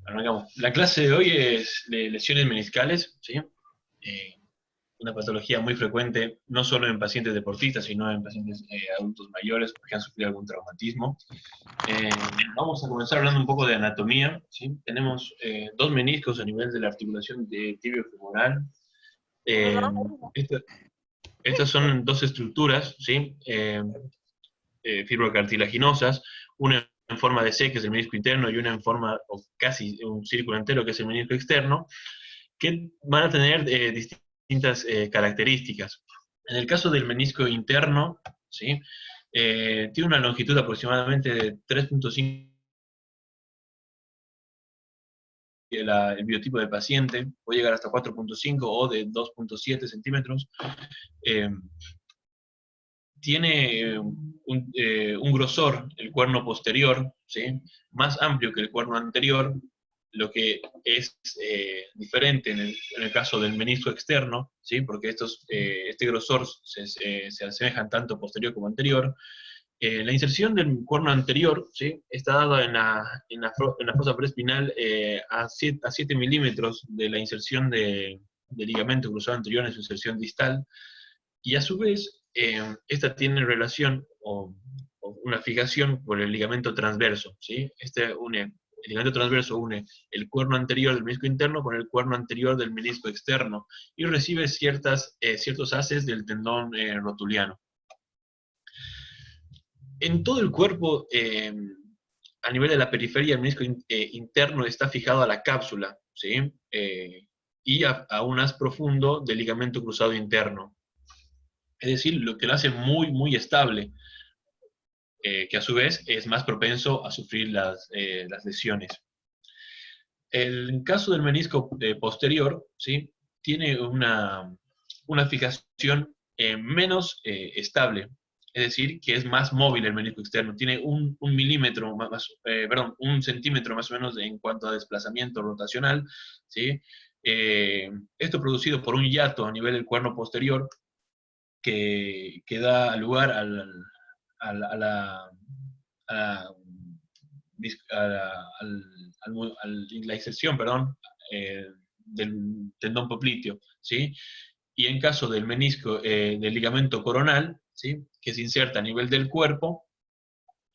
Arrancamos. La clase de hoy es de lesiones meniscales, ¿sí? Eh, una patología muy frecuente, no solo en pacientes deportistas, sino en pacientes adultos mayores que han sufrido algún traumatismo. Eh, Vamos a comenzar hablando un poco de anatomía, ¿sí? Tenemos dos meniscos a nivel de la articulación de tibio-femoral. Eh, esta- Estas son dos estructuras, ¿sí? Fibrocartilaginosas, una en forma de C, que es el menisco interno, y una en forma, o casi un círculo entero, que es el menisco externo, que van a tener distintas características. En el caso del menisco interno, ¿sí? Tiene una longitud aproximadamente de 3.5 el biotipo del paciente, puede llegar hasta 4.5 o de 2.7 centímetros. Eh, Tiene un grosor, el cuerno posterior, ¿sí? Más amplio que el cuerno anterior, lo que es diferente en el caso del menisco externo, ¿sí? Porque este grosor se asemejan tanto posterior como anterior. La inserción del cuerno anterior, ¿sí? Está dada en la fosa preespinal a 7 milímetros de la inserción del ligamento cruzado anterior en su inserción distal, y a su vez, esta tiene relación o una fijación por el ligamento transverso, ¿sí? El ligamento transverso une el cuerno anterior del menisco interno con el cuerno anterior del menisco externo y recibe ciertos haces del tendón rotuliano. En todo el cuerpo, a nivel de la periferia, el menisco interno está fijado a la cápsula, ¿sí? Y a un haz profundo del ligamento cruzado interno. Es decir, lo que lo hace muy, muy estable, que a su vez es más propenso a sufrir las lesiones. El caso del menisco posterior, ¿sí? Tiene una fijación menos estable, es decir, que es más móvil el menisco externo, tiene un milímetro, perdón, un centímetro más o menos en cuanto a desplazamiento rotacional, ¿sí? Esto producido por un hiato a nivel del cuerno posterior que da lugar a la, a la, a la, la inserción, perdón, del tendón popliteo, ¿sí? Y en caso del menisco, del ligamento coronal, ¿sí? Que se inserta a nivel del cuerpo,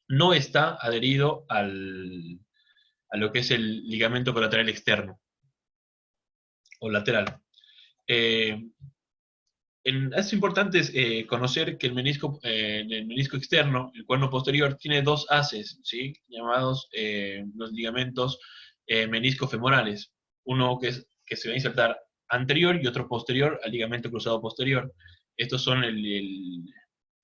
no está adherido a lo que es el ligamento colateral externo o lateral. Eh, es importante conocer que el menisco externo, el cuerno posterior, tiene dos haces, ¿sí? Llamados los ligamentos meniscofemorales. Uno que se va a insertar anterior y otro posterior al ligamento cruzado posterior. Estos son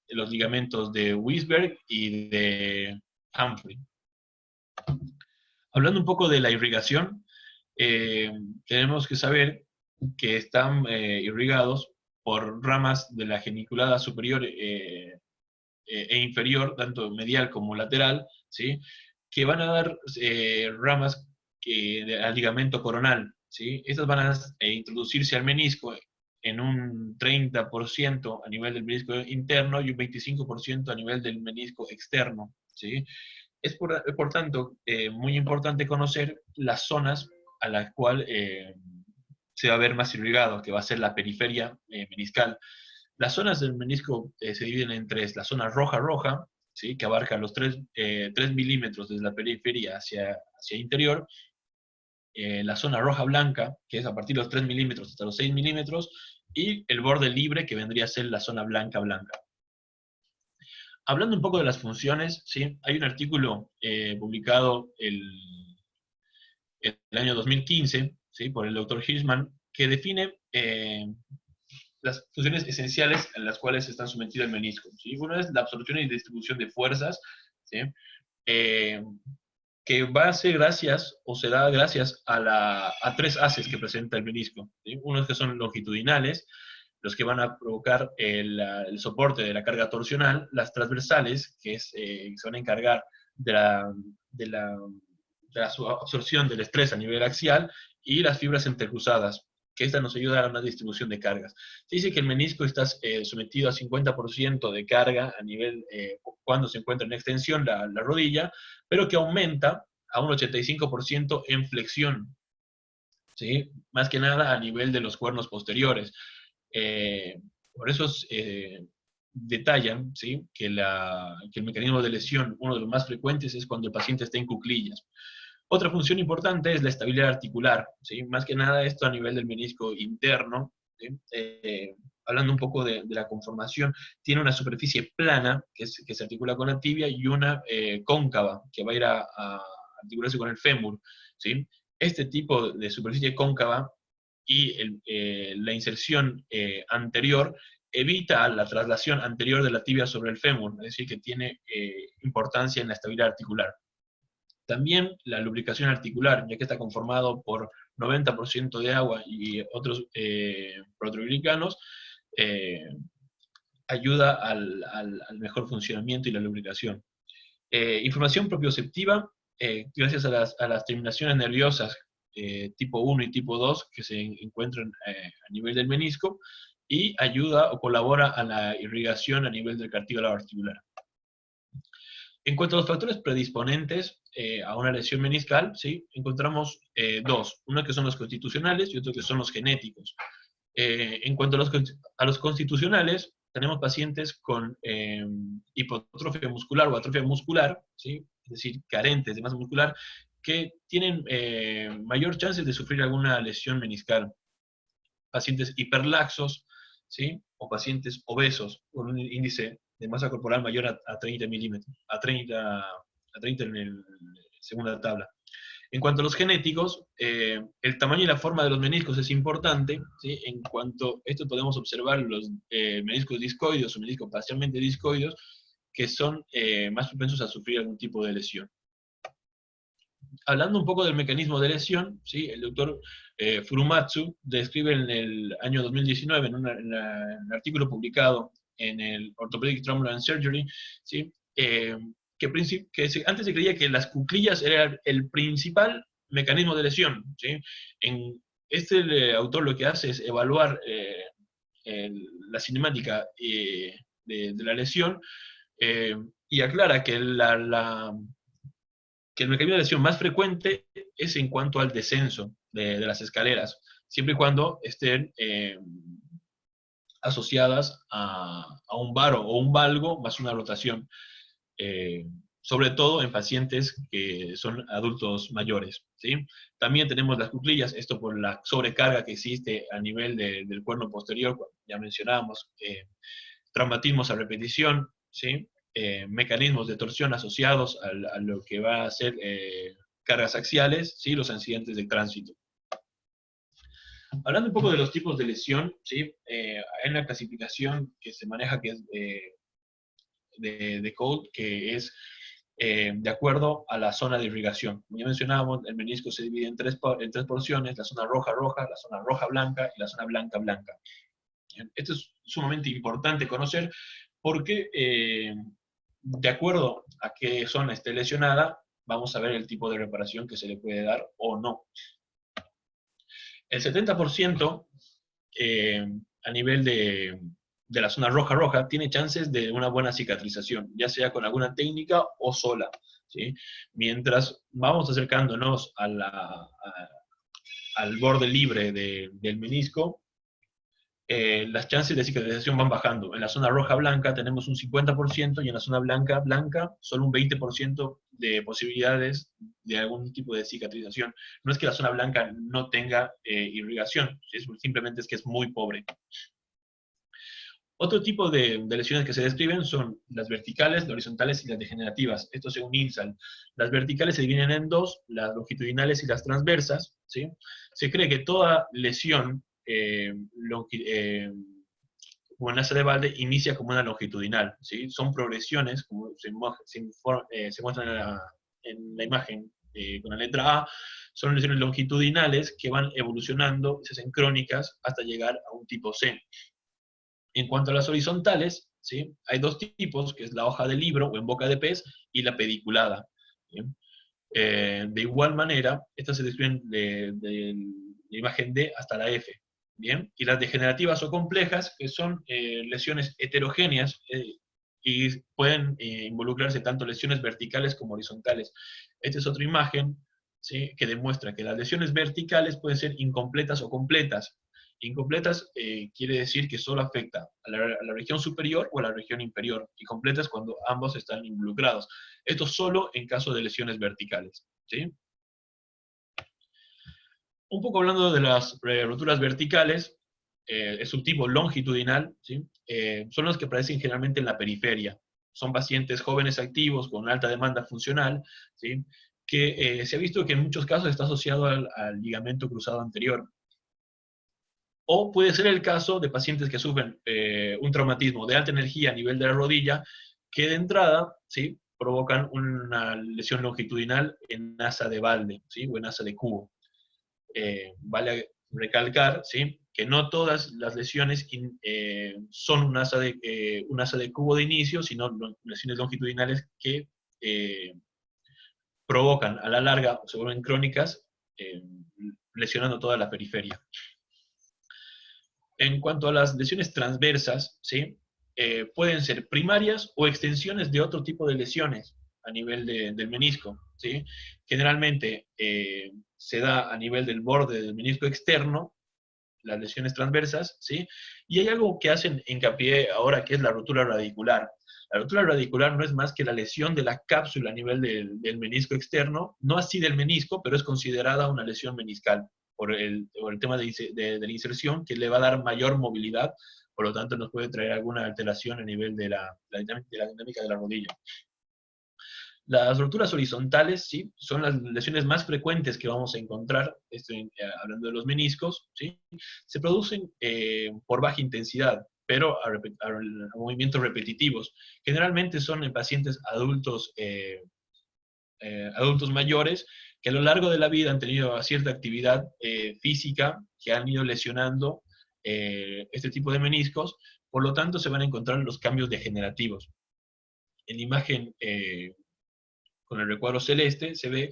los ligamentos de Weisberg y de Humphrey. Hablando un poco de la irrigación, eh, tenemos que saber que están irrigados por ramas de la geniculada superior e inferior, tanto medial como lateral, ¿sí? Que van a dar ramas al ligamento coronal, ¿sí? Estas van a introducirse al menisco en un 30% a nivel del menisco interno y un 25% a nivel del menisco externo, ¿sí? Por tanto muy importante conocer las zonas a las cuales se va a ver más irrigado, que va a ser la periferia meniscal. Las zonas del menisco se dividen en tres. La zona roja-roja, ¿sí? Que abarca los 3 milímetros desde la periferia hacia interior. La zona roja-blanca, que es a partir de los 3 milímetros hasta los 6 milímetros. Y el borde libre, que vendría a ser la zona blanca-blanca. Hablando un poco de las funciones, ¿sí? Hay un artículo publicado el año 2015, ¿sí? Por el doctor Hirschman, que define las funciones esenciales en las cuales está sometido el menisco, ¿sí? Una es la absorción y distribución de fuerzas, ¿sí? Eh, que va a ser gracias, o se da gracias a tres haces que presenta el menisco, ¿sí? Unos que son longitudinales, los que van a provocar el soporte de la carga torsional, las transversales, que se van a encargar de de la, de la absorción del estrés a nivel axial, y las fibras entrecruzadas, que esta nos ayuda a una distribución de cargas. Se dice que el menisco está sometido a 50% de carga a nivel, cuando se encuentra en extensión la rodilla, pero que aumenta a un 85% en flexión, ¿sí? Más que nada a nivel de los cuernos posteriores. Por eso detallan, ¿sí? Que el mecanismo de lesión, uno de los más frecuentes, es cuando el paciente está en cuclillas. Otra función importante es la estabilidad articular, ¿sí? Más que nada esto a nivel del menisco interno, ¿sí? Hablando un poco de la conformación, tiene una superficie plana que se articula con la tibia y una cóncava que va a ir a articularse con el fémur, ¿sí? Este tipo de superficie cóncava y la inserción anterior evita la traslación anterior de la tibia sobre el fémur, es decir, que tiene importancia en la estabilidad articular. También la lubricación articular, ya que está conformado por 90% de agua y otros proteoglicanos, ayuda al mejor funcionamiento y la lubricación. Información propioceptiva, gracias a las terminaciones nerviosas tipo 1 y tipo 2 que se encuentran a nivel del menisco, y ayuda o colabora a la irrigación a nivel del cartílago articular. En cuanto a los factores predisponentes a una lesión meniscal, ¿sí? Encontramos dos, uno que son los constitucionales y otro que son los genéticos. En cuanto a los constitucionales, tenemos pacientes con hipotrofia muscular o atrofia muscular, ¿sí? Es decir, carentes de masa muscular, que tienen mayor chance de sufrir alguna lesión meniscal. Pacientes hiperlaxos, ¿sí? O pacientes obesos con un índice de masa corporal mayor a 30 milímetros, a 30 en la segunda tabla. En cuanto a los genéticos, el tamaño y la forma de los meniscos es importante, ¿sí? En cuanto a esto podemos observar los meniscos discoides o meniscos parcialmente discoides, que son más propensos a sufrir algún tipo de lesión. Hablando un poco del mecanismo de lesión, ¿sí? El doctor Furumatsu describe en el año 2019, en un artículo publicado en el Orthopedic Trauma and Surgery, ¿sí? Antes se creía que las cuclillas era el principal mecanismo de lesión, ¿sí? Este autor lo que hace es evaluar la cinemática de la lesión y aclara que que el mecanismo de lesión más frecuente es en cuanto al descenso de las escaleras, siempre y cuando estén asociadas a un varo o un valgo más una rotación, sobre todo en pacientes que son adultos mayores, ¿sí? También tenemos las cuclillas, esto por la sobrecarga que existe a nivel del cuerno posterior, ya mencionábamos, traumatismos a repetición, ¿sí? Mecanismos de torsión asociados a lo que va a ser cargas axiales, ¿sí? Los accidentes de tránsito. Hablando un poco de los tipos de lesión, ¿sí? Hay una clasificación que se maneja que es de Code, que es de acuerdo a la zona de irrigación. Como ya mencionábamos, el menisco se divide en tres porciones: la zona roja-roja, la zona roja-blanca y la zona blanca-blanca. Esto es sumamente importante conocer porque de acuerdo a qué zona esté lesionada, vamos a ver el tipo de reparación que se le puede dar o no. El 70% a nivel de la zona roja-roja tiene chances de una buena cicatrización, ya sea con alguna técnica o sola, ¿sí? Mientras vamos acercándonos al borde libre del menisco, las chances de cicatrización van bajando. En la zona roja-blanca tenemos un 50% y en la zona blanca-blanca solo un 20% de posibilidades de algún tipo de cicatrización. No es que la zona blanca no tenga irrigación, simplemente es que es muy pobre. Otro tipo de lesiones que se describen son las verticales, las horizontales y las degenerativas. Esto según INSAL. Las verticales se dividen en dos: las longitudinales y las transversas, ¿sí? Se cree que toda lesión buenaza de balde inicia como una longitudinal, ¿sí? Son progresiones, como se muestra en la imagen con la letra A, son lesiones longitudinales que van evolucionando, se hacen crónicas hasta llegar a un tipo C. En cuanto a las horizontales, ¿sí? Hay dos tipos, que es la hoja de libro o en boca de pez y la pediculada, ¿sí? De igual manera, estas se describen de la imagen D hasta la F. Bien, y las degenerativas o complejas, que son lesiones heterogéneas, y pueden involucrarse tanto lesiones verticales como horizontales. Esta es otra imagen, ¿sí?, que demuestra que las lesiones verticales pueden ser incompletas o completas. Incompletas quiere decir que solo afecta a la región superior o a la región inferior, y completas cuando ambos están involucrados. Esto solo en caso de lesiones verticales, ¿sí? Un poco hablando de las roturas verticales, el subtipo longitudinal, ¿sí?, son los que aparecen generalmente en la periferia. Son pacientes jóvenes activos con alta demanda funcional, ¿sí?, que se ha visto que en muchos casos está asociado al ligamento cruzado anterior. O puede ser el caso de pacientes que sufren un traumatismo de alta energía a nivel de la rodilla, que de entrada, ¿sí?, provocan una lesión longitudinal en asa de balde, ¿sí?, o en asa de cubo. Vale recalcar, ¿sí?, que no todas las lesiones son un asa de cubo de inicio, sino lesiones longitudinales que provocan a la larga, o se vuelven crónicas, lesionando toda la periferia. En cuanto a las lesiones transversas, ¿sí?, pueden ser primarias o extensiones de otro tipo de lesiones a nivel del menisco, ¿sí? Generalmente se da a nivel del borde del menisco externo, las lesiones transversas, ¿sí? Y hay algo que hacen hincapié ahora, que es la rotura radicular. La rotura radicular no es más que la lesión de la cápsula a nivel del menisco externo, no así del menisco, pero es considerada una lesión meniscal por el tema de la inserción, que le va a dar mayor movilidad, por lo tanto nos puede traer alguna alteración a nivel de la dinámica de la rodilla. Las roturas horizontales, ¿sí?, son las lesiones más frecuentes que vamos a encontrar, hablando de los meniscos, ¿sí? Se producen por baja intensidad, pero a movimientos repetitivos. Generalmente son en pacientes adultos, adultos mayores, que a lo largo de la vida han tenido cierta actividad física, que han ido lesionando este tipo de meniscos, por lo tanto se van a encontrar los cambios degenerativos. En la imagen con el recuadro celeste se ve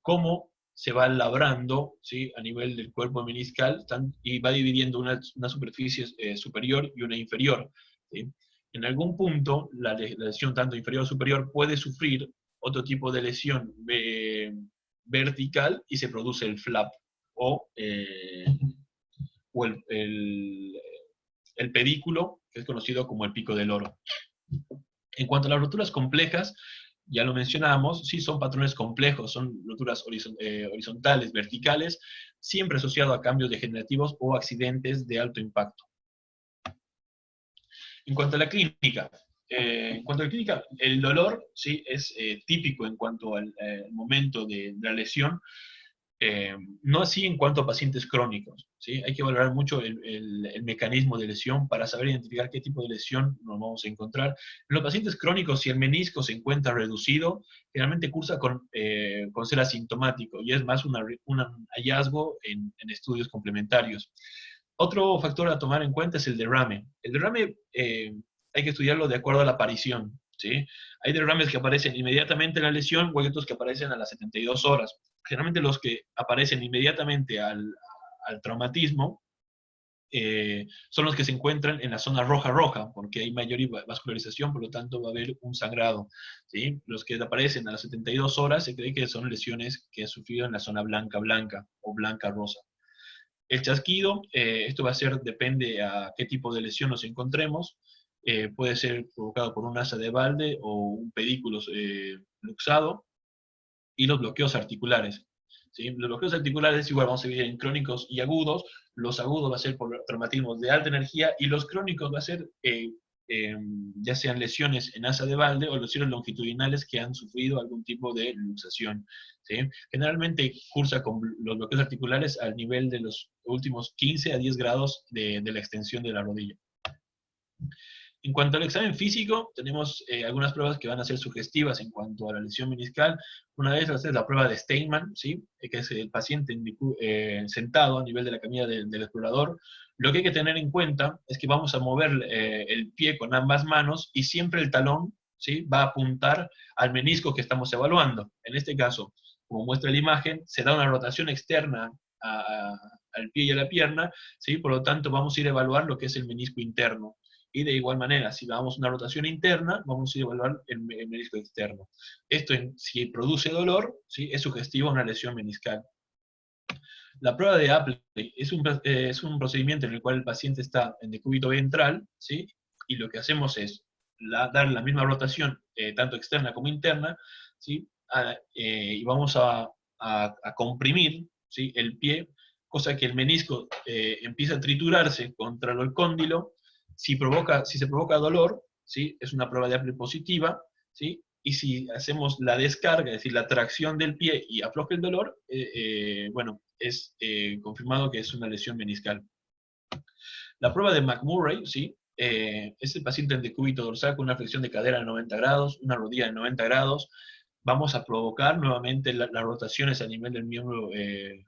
cómo se va labrando, ¿sí?, a nivel del cuerpo meniscal, y va dividiendo una superficie superior y una inferior, ¿sí? En algún punto, la lesión tanto inferior o superior puede sufrir otro tipo de lesión vertical, y se produce el flap, o el pedículo, que es conocido como el pico del oro. En cuanto a las roturas complejas, ya lo mencionamos, sí son patrones complejos, son roturas horizontales, verticales, siempre asociado a cambios degenerativos o accidentes de alto impacto. En cuanto a la clínica, el dolor, sí, es típico en cuanto al momento de la lesión, no así en cuanto a pacientes crónicos, ¿sí? Hay que valorar mucho el mecanismo de lesión para saber identificar qué tipo de lesión nos vamos a encontrar. En los pacientes crónicos, si el menisco se encuentra reducido, generalmente cursa con ser asintomático, y es más un hallazgo en estudios complementarios. Otro factor a tomar en cuenta es el derrame. El derrame hay que estudiarlo de acuerdo a la aparición, ¿sí? Hay derrames que aparecen inmediatamente en la lesión, o hay otros que aparecen a las 72 horas. Generalmente los que aparecen inmediatamente al traumatismo son los que se encuentran en la zona roja, porque hay mayor vascularización, por lo tanto va a haber un sangrado, ¿sí? Los que aparecen a las 72 horas se cree que son lesiones que ha sufrido en la zona blanca o blanca-rosa. El chasquido, esto va a ser, depende a qué tipo de lesión nos encontremos, puede ser provocado por un asa de balde o un pedículo luxado, y los bloqueos articulares, ¿sí? Los bloqueos articulares igual vamos a dividir en crónicos y agudos. Los agudos va a ser por traumatismos de alta energía, y los crónicos va a ser ya sean lesiones en asa de balde o lesiones longitudinales que han sufrido algún tipo de luxación, ¿sí? Generalmente cursa con los bloqueos articulares al nivel de los últimos 15 a 10 grados de la extensión de la rodilla. En cuanto al examen físico, tenemos algunas pruebas que van a ser sugestivas en cuanto a la lesión meniscal. Una de esas es la prueba de Steinman, ¿sí?, que es el paciente sentado a nivel de la camilla del explorador. Lo que hay que tener en cuenta es que vamos a mover el pie con ambas manos, y siempre el talón, ¿sí?, va a apuntar al menisco que estamos evaluando. En este caso, como muestra la imagen, se da una rotación externa al pie y a la pierna, ¿sí? Por lo tanto, vamos a ir a evaluar lo que es el menisco interno. Y de igual manera, si damos una rotación interna, vamos a evaluar el menisco externo. Esto, si produce dolor, ¿sí? Es sugestivo a una lesión meniscal. La prueba de Apley es un procedimiento en el cual el paciente está en decúbito ventral, ¿sí? Y lo que hacemos es dar la misma rotación, tanto externa como interna, ¿sí? Y vamos a comprimir, ¿sí? El pie, cosa que el menisco empieza a triturarse contra el cóndilo. Si se provoca dolor, ¿sí? Es una prueba de Apley positiva, ¿sí? Y si hacemos la descarga, es decir, la tracción del pie y afloja el dolor, bueno, es confirmado que es una lesión meniscal. La prueba de McMurray, ¿sí? Es el paciente en decúbito dorsal con una flexión de cadera de 90 grados, una rodilla de 90 grados. Vamos a provocar nuevamente las rotaciones a nivel del miembro de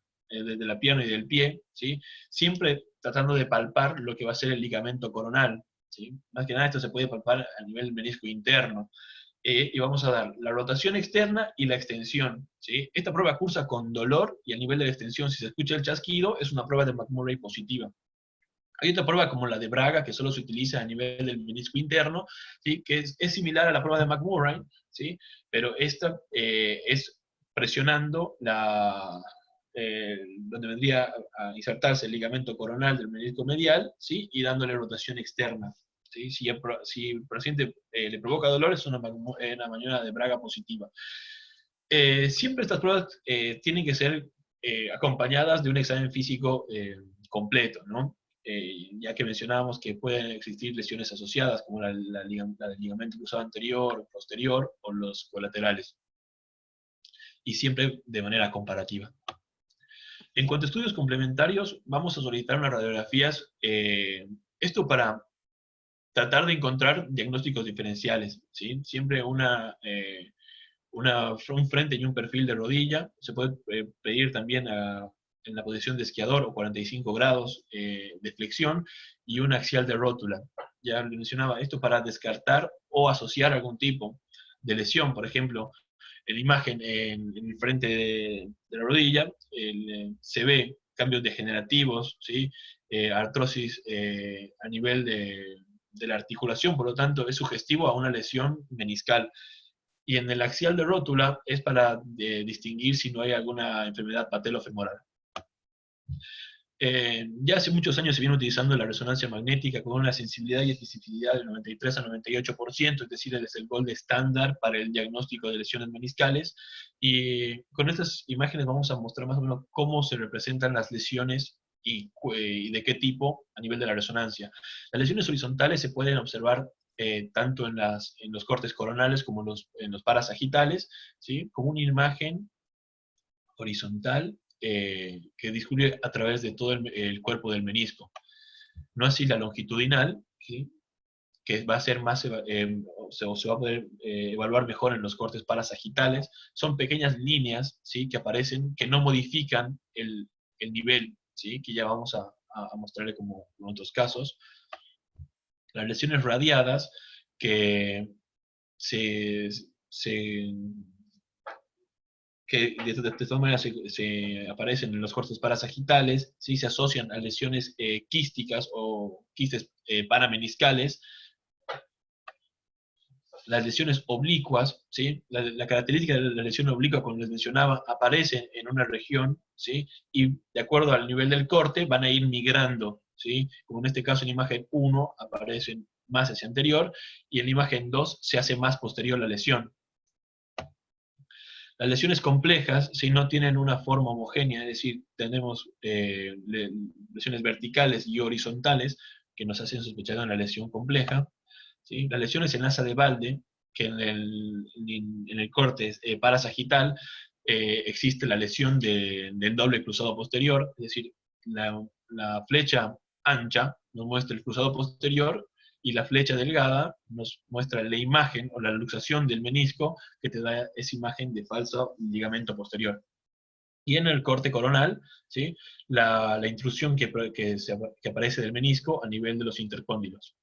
la pierna y del pie, ¿sí? Siempre tratando de palpar lo que va a ser el ligamento coronal, ¿sí? Más que nada esto se puede palpar a nivel menisco interno. Y vamos a dar la rotación externa y la extensión, ¿sí? Esta prueba cursa con dolor y a nivel de la extensión, si se escucha el chasquido, es una prueba de McMurray positiva. Hay otra prueba como la de Braga, que solo se utiliza a nivel del menisco interno, ¿sí? Que es similar a la prueba de McMurray, ¿sí? Pero esta es presionando donde vendría a insertarse el ligamento coronal del menisco medial, ¿sí? Y dándole rotación externa. ¿Sí? Si el paciente le provoca dolor, es una maniobra de Braga positiva. Siempre estas pruebas tienen que ser acompañadas de un examen físico completo, ¿no? Ya que mencionábamos que pueden existir lesiones asociadas, como la del ligamento cruzado anterior, posterior o los colaterales, y siempre de manera comparativa. En cuanto a estudios complementarios, vamos a solicitar unas radiografías, esto para tratar de encontrar diagnósticos diferenciales, ¿sí? Siempre un frente y un perfil de rodilla. Se puede pedir también en la posición de esquiador o 45 grados de flexión y un axial de rótula. Ya le mencionaba esto para descartar o asociar algún tipo de lesión. Por ejemplo, en la imagen en el frente de la rodilla se ve cambios degenerativos, ¿sí? Artrosis a nivel de la articulación, por lo tanto es sugestivo a una lesión meniscal. Y en el axial de rótula es para distinguir si no hay alguna enfermedad patelofemoral. Ya hace muchos años se viene utilizando la resonancia magnética con una sensibilidad y especificidad del 93 a 98%, es decir, es el gold estándar para el diagnóstico de lesiones meniscales. Y con estas imágenes vamos a mostrar más o menos cómo se representan las lesiones y de qué tipo a nivel de la resonancia. Las lesiones horizontales se pueden observar tanto en los cortes coronales como en los parasagitales, ¿sí? Como una imagen horizontal que discurre a través de todo el cuerpo del menisco. No así la longitudinal, ¿sí? Que va a ser más, se va a poder evaluar mejor en los cortes parasagitales. Son pequeñas líneas, ¿sí? Que aparecen, que no modifican el nivel, ¿sí? Que ya vamos a mostrarle como en otros casos. Las lesiones radiadas, que que de todas maneras se aparecen en los cortes parasagitales, ¿sí? Se asocian a lesiones quísticas o quistes parameniscales. Las lesiones oblicuas, ¿sí? La característica de la lesión oblicua, como les mencionaba, aparece en una región, ¿sí? Y de acuerdo al nivel del corte van a ir migrando, ¿sí? Como en este caso en imagen 1 aparecen más hacia anterior y en la imagen 2 se hace más posterior la lesión. Las lesiones complejas, si no tienen una forma homogénea, es decir, tenemos lesiones verticales y horizontales que nos hacen sospechar de una lesión compleja, ¿sí? Las lesiones en asa de Balde, que en el corte parasagital existe la lesión del doble cruzado posterior, es decir, la flecha ancha nos muestra el cruzado posterior y la flecha delgada nos muestra la imagen o la luxación del menisco que te da esa imagen de falso ligamento posterior. Y en el corte coronal, ¿sí? La intrusión que aparece del menisco a nivel de los intercóndilos.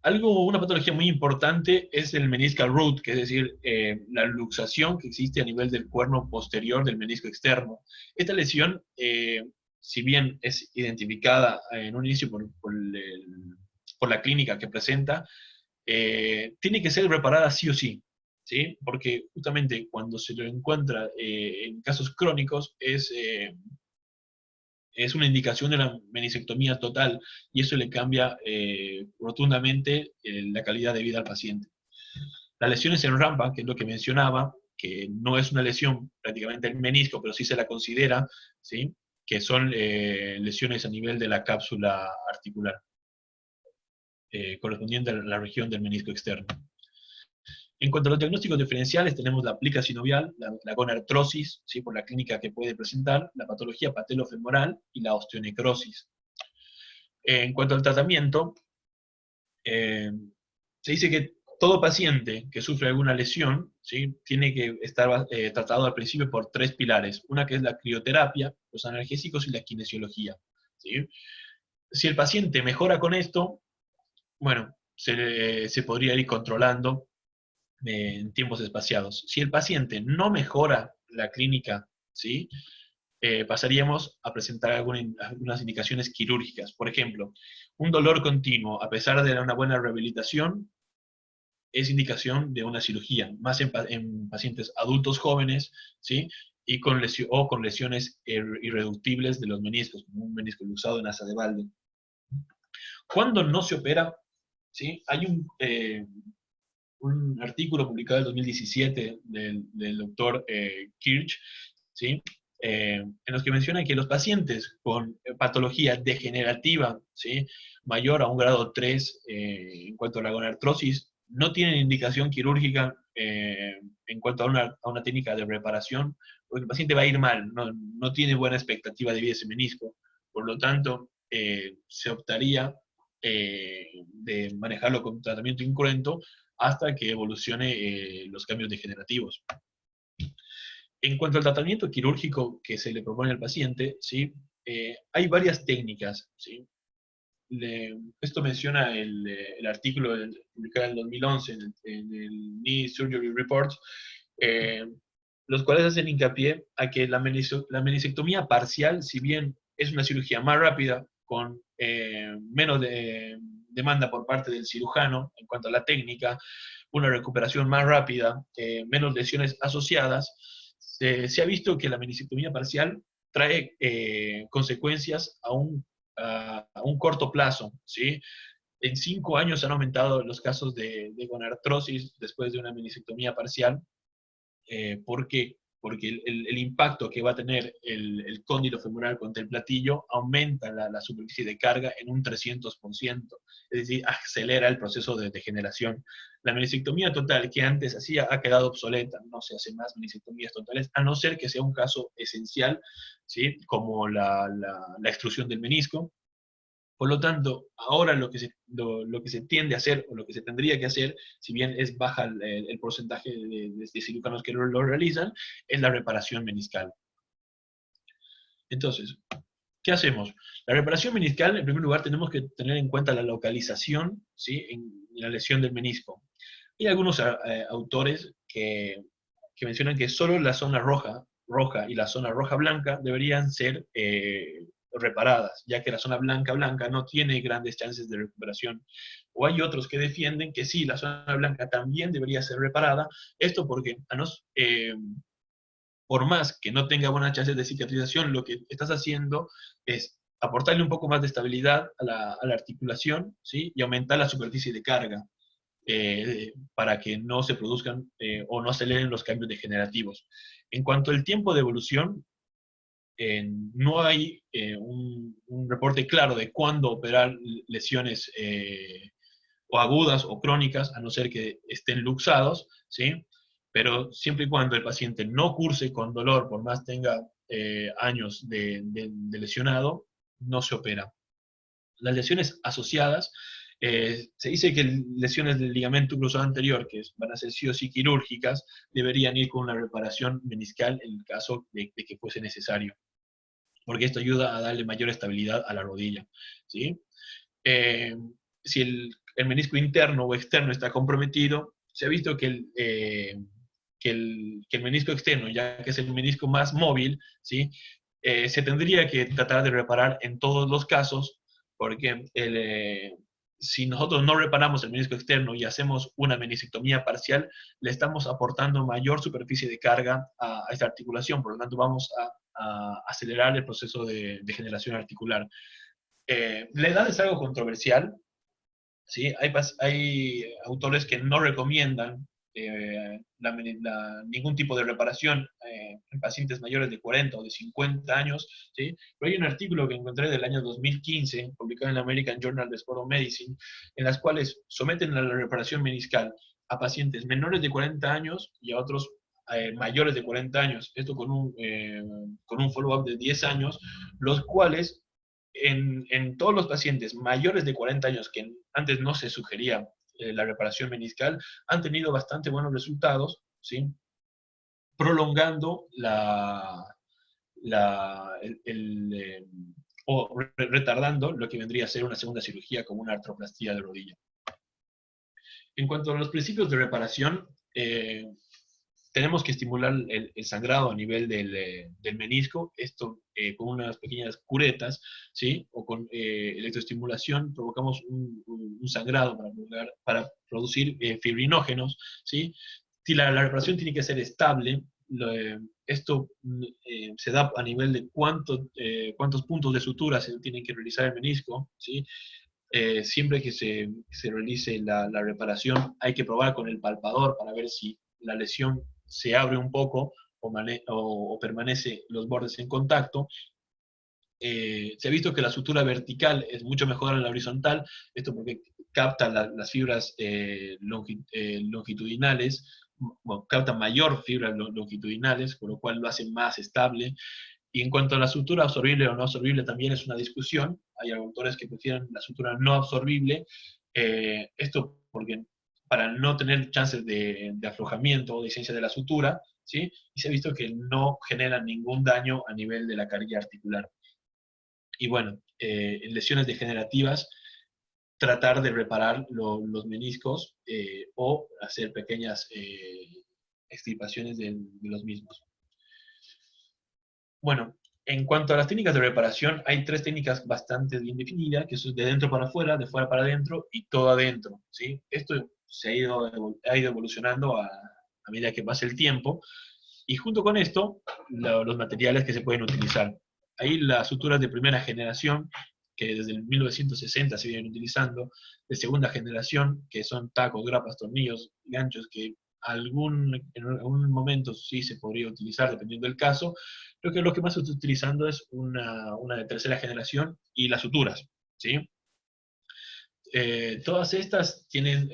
Una patología muy importante es el meniscal root, que es decir, la luxación que existe a nivel del cuerno posterior del menisco externo. Esta lesión si bien es identificada en un inicio por la clínica que presenta, tiene que ser reparada sí o sí, ¿sí? Porque justamente cuando se lo encuentra en casos crónicos es una indicación de la meniscectomía total y eso le cambia rotundamente la calidad de vida al paciente. Las lesiones en rampa, que es lo que mencionaba, que no es una lesión prácticamente del menisco, pero sí se la considera, ¿sí? Que son lesiones a nivel de la cápsula articular, correspondiente a la región del menisco externo. En cuanto a los diagnósticos diferenciales, tenemos la plica sinovial, la gonartrosis, ¿sí? Por la clínica que puede presentar, la patología patelofemoral y la osteonecrosis. En cuanto al tratamiento, eh, se dice que todo paciente que sufre alguna lesión, ¿sí? Tiene que estar tratado al principio por 3 pilares. Una que es la crioterapia, los analgésicos y la kinesiología, ¿sí? Si el paciente mejora con esto, bueno, se podría ir controlando en tiempos espaciados. Si el paciente no mejora la clínica, ¿sí? Pasaríamos a presentar algunas indicaciones quirúrgicas. Por ejemplo, un dolor continuo, a pesar de una buena rehabilitación, es indicación de una cirugía, más en pacientes adultos jóvenes, ¿sí? Y con lesiones irreductibles de los meniscos, como un menisco luxado en asa de balde. Cuando no se opera, ¿sí? Hay un artículo publicado en 2017 del doctor Kirch, ¿sí? En los que menciona que los pacientes con patología degenerativa, ¿sí? Mayor a un grado 3 en cuanto a la gonartrosis, no tienen indicación quirúrgica en cuanto a una técnica de reparación, porque el paciente va a ir mal, no tiene buena expectativa de vida ese menisco. Por lo tanto, se optaría de manejarlo con tratamiento incruento hasta que evolucione los cambios degenerativos. En cuanto al tratamiento quirúrgico que se le propone al paciente, ¿sí? Hay varias técnicas, ¿sí? Esto menciona el artículo publicado en el 2011 en el Knee Surgery Report, los cuales hacen hincapié a que la meniscectomía parcial, si bien es una cirugía más rápida, con menos demanda por parte del cirujano en cuanto a la técnica, una recuperación más rápida, menos lesiones asociadas, se ha visto que la meniscectomía parcial trae consecuencias a un corto plazo, ¿sí? En 5 años han aumentado los casos de gonartrosis después de una meniscectomía parcial. ¿Por qué? Porque el impacto que va a tener el cóndilo femoral contra el platillo aumenta la superficie de carga en un 300%, es decir, acelera el proceso de degeneración. La meniscectomía total que antes hacía ha quedado obsoleta, no se hace más meniscectomías totales, a no ser que sea un caso esencial, ¿sí? Como la extrusión del menisco. Por lo tanto, ahora lo que se tiende a hacer, o lo que se tendría que hacer, si bien es baja el porcentaje de cirujanos que lo realizan, es la reparación meniscal. Entonces, ¿qué hacemos? La reparación meniscal, en primer lugar, tenemos que tener en cuenta la localización, ¿sí? En la lesión del menisco. Hay algunos autores que mencionan que solo la zona roja y la zona roja-blanca deberían ser reparadas, ya que la zona blanca-blanca no tiene grandes chances de recuperación. O hay otros que defienden que sí, la zona blanca también debería ser reparada, esto porque por más que no tenga buenas chances de cicatrización, lo que estás haciendo es aportarle un poco más de estabilidad a la articulación, ¿sí? Y aumentar la superficie de carga para que no se produzcan o no aceleren los cambios degenerativos. En cuanto al tiempo de evolución, no hay un reporte claro de cuándo operar lesiones o agudas o crónicas, a no ser que estén luxados, ¿sí? Pero siempre y cuando el paciente no curse con dolor, por más tenga años de lesionado, no se opera. Las lesiones asociadas, se dice que lesiones del ligamento cruzado anterior, que van a ser sí o sí quirúrgicas, deberían ir con una reparación meniscal en el caso de que fuese necesario, porque esto ayuda a darle mayor estabilidad a la rodilla, ¿sí? Si el menisco interno o externo está comprometido, se ha visto que el menisco externo, ya que es el menisco más móvil, ¿sí? Se tendría que tratar de reparar en todos los casos, porque si nosotros no reparamos el menisco externo y hacemos una meniscectomía parcial, le estamos aportando mayor superficie de carga a esta articulación, por lo tanto vamos a acelerar el proceso de degeneración articular. La edad es algo controversial, ¿sí? Hay autores que no recomiendan ningún tipo de reparación en pacientes mayores de 40 o de 50 años, ¿sí? Pero hay un artículo que encontré del año 2015, publicado en la American Journal of Sport Medicine, en las cuales someten a la reparación meniscal a pacientes menores de 40 años y a otros mayores de 40 años, esto con un follow-up de 10 años, los cuales en todos los pacientes mayores de 40 años que antes no se sugería la reparación meniscal, han tenido bastante buenos resultados, ¿sí? Prolongando o retardando lo que vendría a ser una segunda cirugía como una artroplastía de rodilla. En cuanto a los principios de reparación, tenemos que estimular el sangrado a nivel del menisco, esto con unas pequeñas curetas, ¿sí? O con electroestimulación provocamos un sangrado para producir fibrinógenos, ¿sí? Si la reparación tiene que ser estable, esto se da a nivel de cuántos puntos de sutura se tienen que realizar el menisco, ¿sí? Siempre que se realice la reparación hay que probar con el palpador para ver si la lesión se abre un poco o permanece los bordes en contacto. Se ha visto que la sutura vertical es mucho mejor en la horizontal, esto porque capta las fibras longitudinales, bueno, capta mayor fibras longitudinales, con lo cual lo hace más estable. Y en cuanto a la sutura absorbible o no absorbible, también es una discusión. Hay autores que prefieren la sutura no absorbible. Esto porque para no tener chances de aflojamiento o de licencia de la sutura, ¿sí? Y se ha visto que no genera ningún daño a nivel de la carga articular. Y bueno, en lesiones degenerativas, tratar de reparar los meniscos o hacer pequeñas extirpaciones de los mismos. Bueno, en cuanto a las técnicas de reparación, hay tres técnicas bastante bien definidas, que son de dentro para afuera, de fuera para adentro y todo adentro, ¿sí? Esto se ha ido evolucionando a medida que pasa el tiempo, y junto con esto, los materiales que se pueden utilizar. Ahí las suturas de primera generación, que desde el 1960 se vienen utilizando, de segunda generación, que son tacos, grapas, tornillos, ganchos, que en algún momento sí se podría utilizar dependiendo del caso. Creo que lo que más se está utilizando es una de tercera generación y las suturas, ¿sí? Todas estas tienen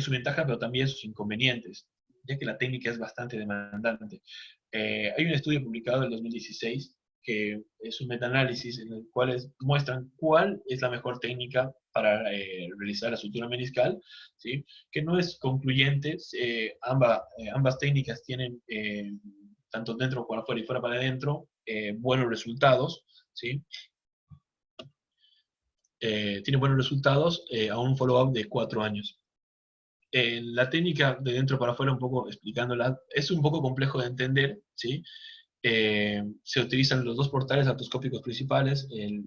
su ventaja, pero también sus inconvenientes, ya que la técnica es bastante demandante. Hay un estudio publicado en 2016 que es un metaanálisis en el cual muestran cuál es la mejor técnica para realizar la sutura meniscal, ¿sí? Que no es concluyente. Ambas técnicas tienen, tanto dentro para afuera y fuera para adentro, buenos resultados, ¿sí? Tiene buenos resultados a un follow-up de 4 años. La técnica de dentro para afuera, un poco explicándola, es un poco complejo de entender, ¿sí? Se utilizan los dos portales artroscópicos principales, el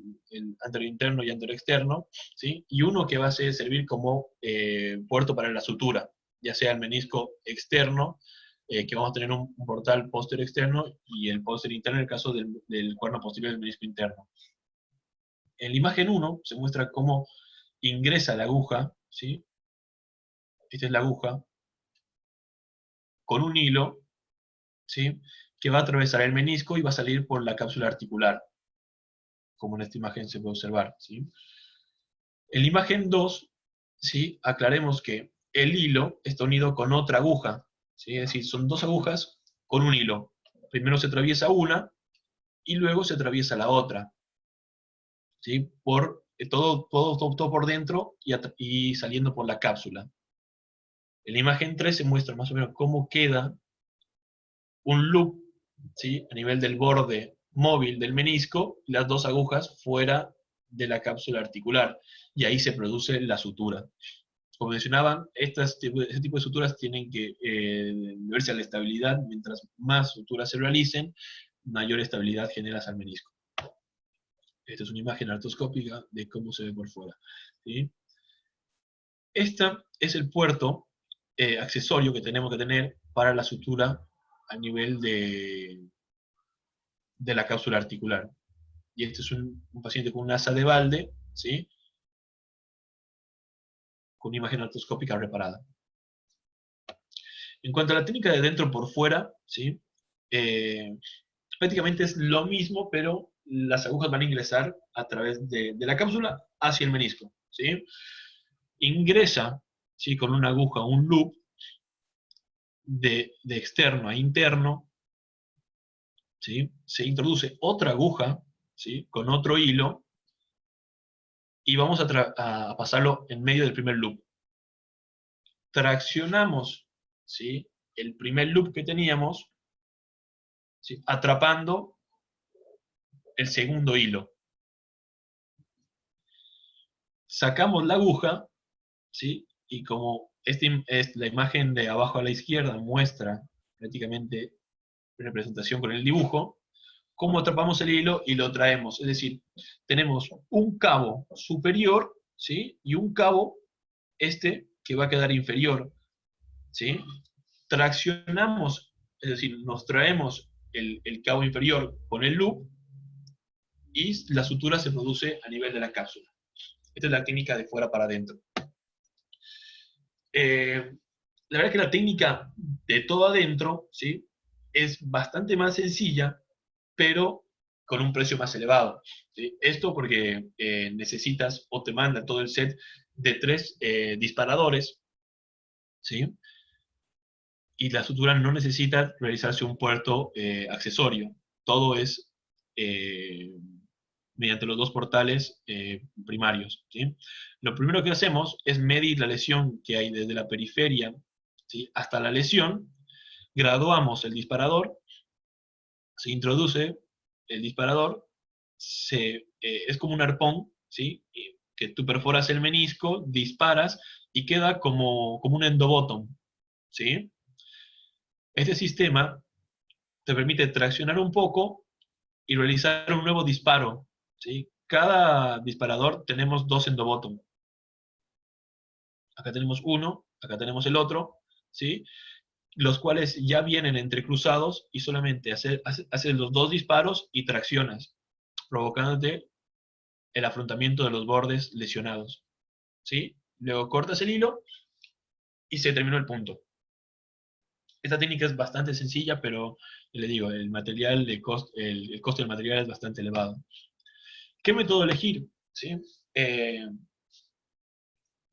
anterior interno y anterior externo, ¿sí? Y uno que va a servir como puerto para la sutura, ya sea el menisco externo, que vamos a tener un portal posterior externo, y el posterior interno en el caso del cuerno posterior del menisco interno. En la imagen 1 se muestra cómo ingresa la aguja, ¿sí? Esta es la aguja, con un hilo, ¿sí? Que va a atravesar el menisco y va a salir por la cápsula articular, como en esta imagen se puede observar, ¿sí? En la imagen 2, ¿sí? Aclaremos que el hilo está unido con otra aguja, ¿sí? Es decir, son dos agujas con un hilo. Primero se atraviesa una y luego se atraviesa la otra, ¿sí? Todo por dentro y saliendo por la cápsula. En la imagen 3 se muestra más o menos cómo queda un loop, ¿sí? A nivel del borde móvil del menisco y las dos agujas fuera de la cápsula articular. Y ahí se produce la sutura. Como mencionaban, ese tipo de suturas tienen que deberse a la estabilidad. Mientras más suturas se realicen, mayor estabilidad generas al menisco. Esta es una imagen artroscópica de cómo se ve por fuera, ¿sí? Este es el puerto accesorio que tenemos que tener para la sutura a nivel de la cápsula articular. Y este es un paciente con una asa de balde, ¿sí? Con una imagen artroscópica reparada. En cuanto a la técnica de dentro por fuera, ¿sí? Prácticamente es lo mismo, pero las agujas van a ingresar a través de la cápsula hacia el menisco, ¿sí? Ingresa, ¿sí? Con una aguja, un loop, de externo a interno, ¿sí? Se introduce otra aguja, ¿sí? Con otro hilo, y vamos a pasarlo en medio del primer loop. Traccionamos, ¿sí? El primer loop que teníamos, ¿sí? Atrapando el segundo hilo. Sacamos la aguja, ¿sí? Y como la imagen de abajo a la izquierda muestra prácticamente representación con el dibujo, cómo atrapamos el hilo y lo traemos. Es decir, tenemos un cabo superior, ¿sí? Y un cabo, que va a quedar inferior, ¿sí? Traccionamos, es decir, nos traemos el cabo inferior con el loop y la sutura se produce a nivel de la cápsula. Esta es la técnica de fuera para adentro. La verdad es que la técnica de todo adentro, ¿sí? Es bastante más sencilla, pero con un precio más elevado, ¿sí? Esto porque necesitas o te manda todo el set de 3 disparadores, ¿sí? Y la sutura no necesita realizarse un puerto accesorio. Todo es mediante los 2 portales primarios, ¿sí? Lo primero que hacemos es medir la lesión que hay desde la periferia, ¿sí? Hasta la lesión, graduamos el disparador, se introduce el disparador, es como un arpón, ¿sí? Que tú perforas el menisco, disparas y queda como un endobottom, ¿sí? Este sistema te permite traccionar un poco y realizar un nuevo disparo, ¿sí? Cada disparador tenemos 2 endobottom. Acá tenemos uno, acá tenemos el otro, ¿sí? Los cuales ya vienen entrecruzados y solamente haces los 2 disparos y traccionas, provocándote el afrontamiento de los bordes lesionados, ¿sí? Luego cortas el hilo y se terminó el punto. Esta técnica es bastante sencilla, pero le digo, el costo del material es bastante elevado. ¿Qué método elegir? ¿Sí?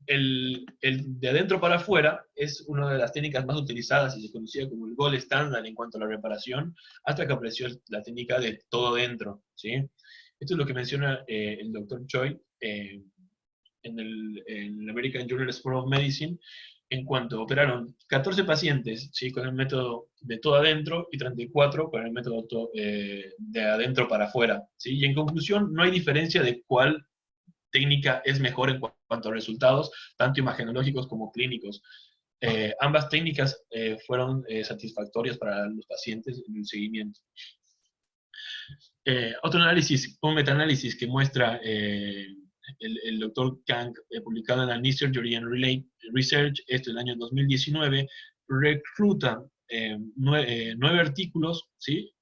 El de adentro para afuera es una de las técnicas más utilizadas y se conocía como el gold estándar en cuanto a la reparación, hasta que apareció la técnica de todo dentro, ¿sí? Esto es lo que menciona el doctor Choi en el American Journal of Medicine, en cuanto operaron 14 pacientes, ¿sí? Con el método de todo adentro y 34 con el método de adentro para afuera, ¿sí? Y en conclusión, no hay diferencia de cuál técnica es mejor en cuanto a resultados, tanto imagenológicos como clínicos. Ambas técnicas fueron satisfactorias para los pacientes en el seguimiento. Otro análisis, un metaanálisis que muestra el doctor Kang, publicado en la Knee Surgery and Related Research, esto en el año 2019, recluta 9 artículos, ¿sí?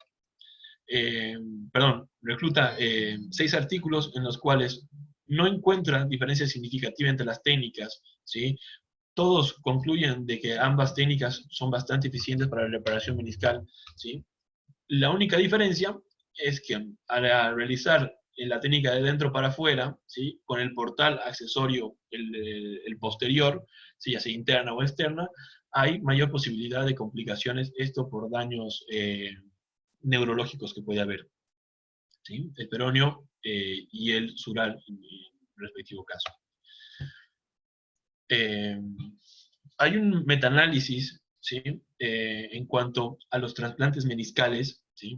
Recluta 6 artículos en los cuales no encuentra diferencias significativas entre las técnicas, ¿sí? Todos concluyen de que ambas técnicas son bastante eficientes para la reparación meniscal, ¿sí? La única diferencia es que al realizar la técnica de dentro para afuera, ¿sí? Con el portal accesorio, el posterior, ¿sí? Ya sea interna o externa, hay mayor posibilidad de complicaciones, esto por daños neurológicos que puede haber, ¿sí? El peroneo y el sural en respectivo caso. Hay un metaanálisis, ¿sí? En cuanto a los trasplantes meniscales, ¿sí?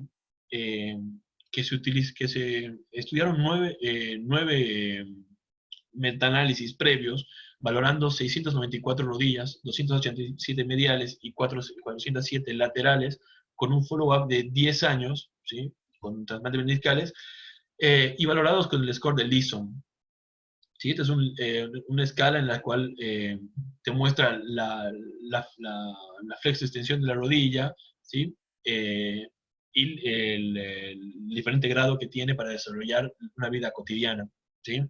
Que se estudiaron 9 metaanálisis previos, valorando 694 rodillas, 287 mediales y 407 laterales, con un follow-up de 10 años, ¿sí? Con trasplantes meniscales, y valorados con el score de Leeson. ¿Sí? Esta es una escala en la cual te muestra la flexo-extensión de la rodilla, ¿sí? Y el diferente grado que tiene para desarrollar una vida cotidiana, ¿sí?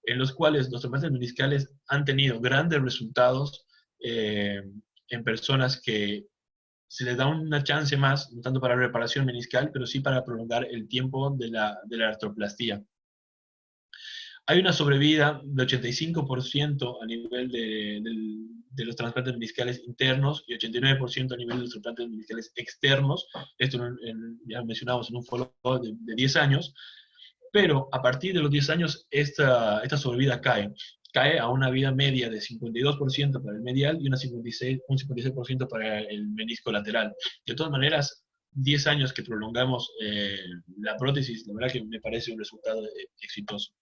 En los cuales los trasplantes meniscales han tenido grandes resultados eh, en personas que se les da una chance más, no tanto para reparación meniscal, pero sí para prolongar el tiempo de la artroplastía. Hay una sobrevida de 85% a nivel de los trasplantes meniscales internos y 89% a nivel de los trasplantes meniscales externos. Esto ya mencionamos en un follow-up de 10 años, pero a partir de los 10 años esta sobrevida cae a una vida media de 52% para el medial y un 56% para el menisco lateral. De todas maneras, 10 años que prolongamos la prótesis, la verdad que me parece un resultado exitoso.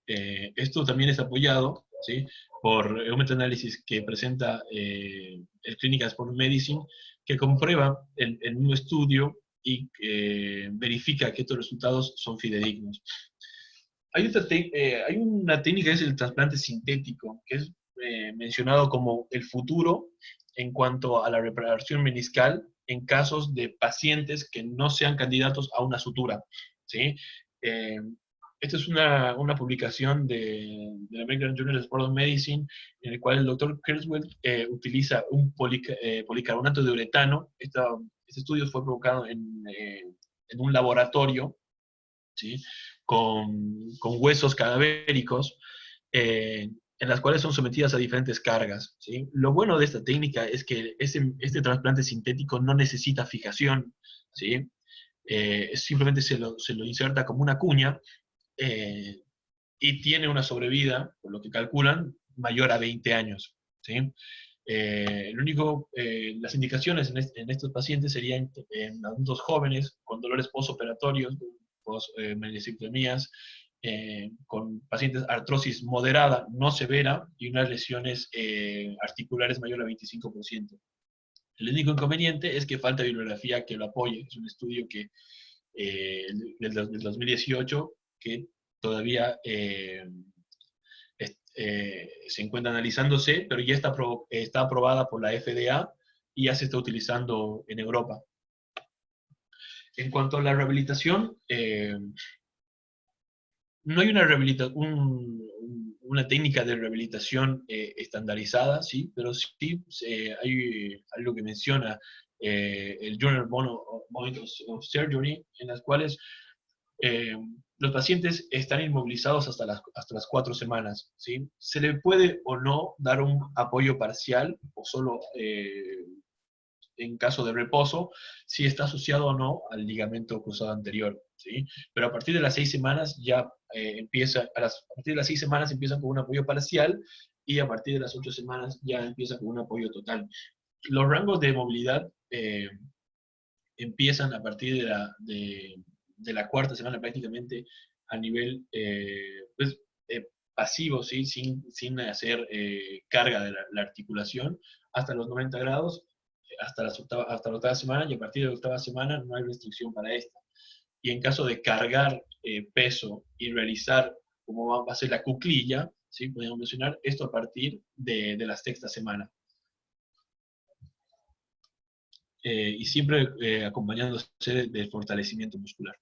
Esto también es apoyado, ¿sí?, por un metaanálisis que presenta el Clinical Sport Medicine, que comprueba en un estudio y verifica que estos resultados son fidedignos. Hay una técnica que es el trasplante sintético, que es mencionado como el futuro en cuanto a la reparación meniscal en casos de pacientes que no sean candidatos a una sutura, ¿sí? Eh, Esta es una publicación de American Journal of Sports Medicine, en el cual el doctor Kurzweil utiliza un policarbonato de uretano. Este estudio fue provocado en un laboratorio, ¿sí?, con huesos cadavéricos, en las cuales son sometidas a diferentes cargas, ¿sí? Lo bueno de esta técnica es que este trasplante sintético no necesita fijación, ¿sí? Simplemente se lo inserta como una cuña, eh, y tiene una sobrevida, por lo que calculan, mayor a 20 años, ¿sí? Las indicaciones en estos pacientes serían en adultos jóvenes con dolores postoperatorios, post-mesiectomías, con pacientes artrosis moderada, no severa, y unas lesiones articulares mayor a 25%. El único inconveniente es que falta bibliografía que lo apoye. Es un estudio del 2018 que todavía se encuentra analizándose, pero ya está aprobada por la FDA y ya se está utilizando en Europa. En cuanto a la rehabilitación, no hay una técnica de rehabilitación estandarizada, ¿sí? Pero sí hay algo que menciona el Journal of Surgery, en las cuales eh, los pacientes están inmovilizados hasta las 4 semanas, ¿sí? Se le puede o no dar un apoyo parcial o solo en caso de reposo, si está asociado o no al ligamento cruzado anterior, ¿sí? Pero a partir de las 6 semanas ya a partir de las 6 semanas empiezan con un apoyo parcial y a partir de las 8 semanas ya empiezan con un apoyo total. Los rangos de movilidad empiezan a partir de la 4ª semana prácticamente a nivel pues, pasivo, ¿sí? Sin hacer carga de la articulación, hasta los 90 grados, hasta la 8ª semana, y a partir de la 8ª semana no hay restricción para esta. Y en caso de cargar peso y realizar, como va a ser la cuclilla, ¿sí?, podemos mencionar esto a partir de la 6ª semana. Y siempre acompañándose del fortalecimiento muscular.